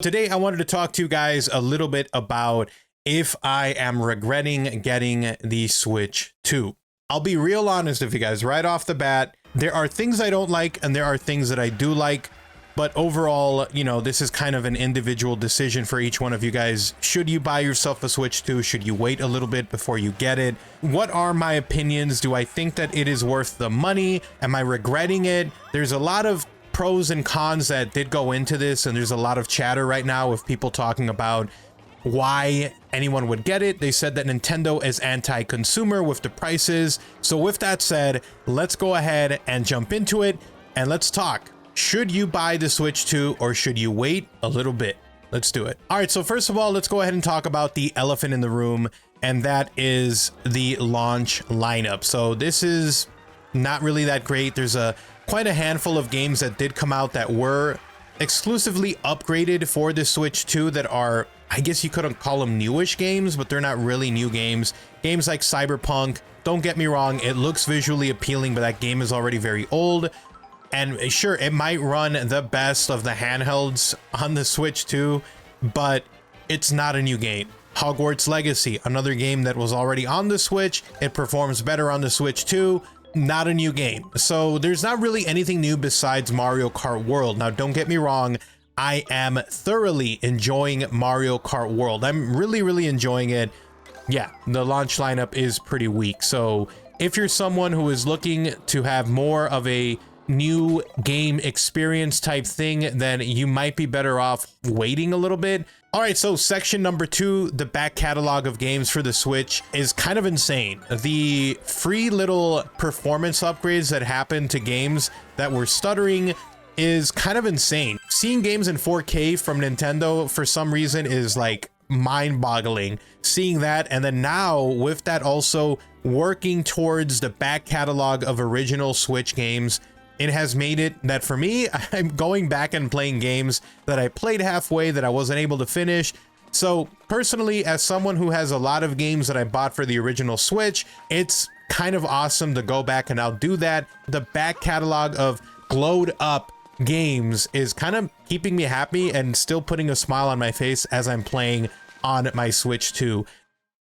Today I wanted to talk to you guys a little bit about if I am regretting getting the Switch 2. I'll be real honest with you guys right off the bat. There are things I don't like and there are things that I do like, but overall, you know, this is kind of an individual decision for each one of you guys. Should you buy yourself a Switch 2? Should you wait a little bit before you get it? What are my opinions? Do I think that it is worth the money? Am I regretting it? There's a lot of pros and cons that did go into this, and there's a lot of chatter right now of people talking about why anyone would get it. They said that Nintendo is anti-consumer with the prices. So with that said, let's go ahead and jump into it and let's talk. Should you buy the Switch 2 or should you wait a little bit? Let's do it. All right, so first of all, let's go ahead and talk about the elephant in the room, and that is the launch lineup. So this is not really that great. There's quite a handful of games that did come out that were exclusively upgraded for the Switch 2 that are, I guess you couldn't call them newish games, but they're not really new games. Games like Cyberpunk, don't get me wrong, it looks visually appealing, but that game is already very old. And sure, it might run the best of the handhelds on the Switch 2, but it's not a new game. Hogwarts Legacy, another game that was already on the Switch, it performs better on the Switch 2. Not a new game. So there's not really anything new besides Mario Kart World. Now, don't get me wrong, I am thoroughly enjoying Mario Kart World. I'm really enjoying it. Yeah, the launch lineup is pretty weak. So if you're someone who is looking to have more of a new game experience type thing, then you might be better off waiting a little bit. All right, so section number 2, the back catalog of games for the Switch is kind of insane. The free little performance upgrades that happen to games that were stuttering is kind of insane. Seeing games in 4K from Nintendo for some reason is like mind-boggling. Seeing that, and then now with that also working towards the back catalog of original Switch games, it has made it that for me, I'm going back and playing games that I played halfway that I wasn't able to finish. So personally, as someone who has a lot of games that I bought for the original Switch, it's kind of awesome to go back and now do that. The back catalog of glowed up games is kind of keeping me happy and still putting a smile on my face as I'm playing on my Switch 2.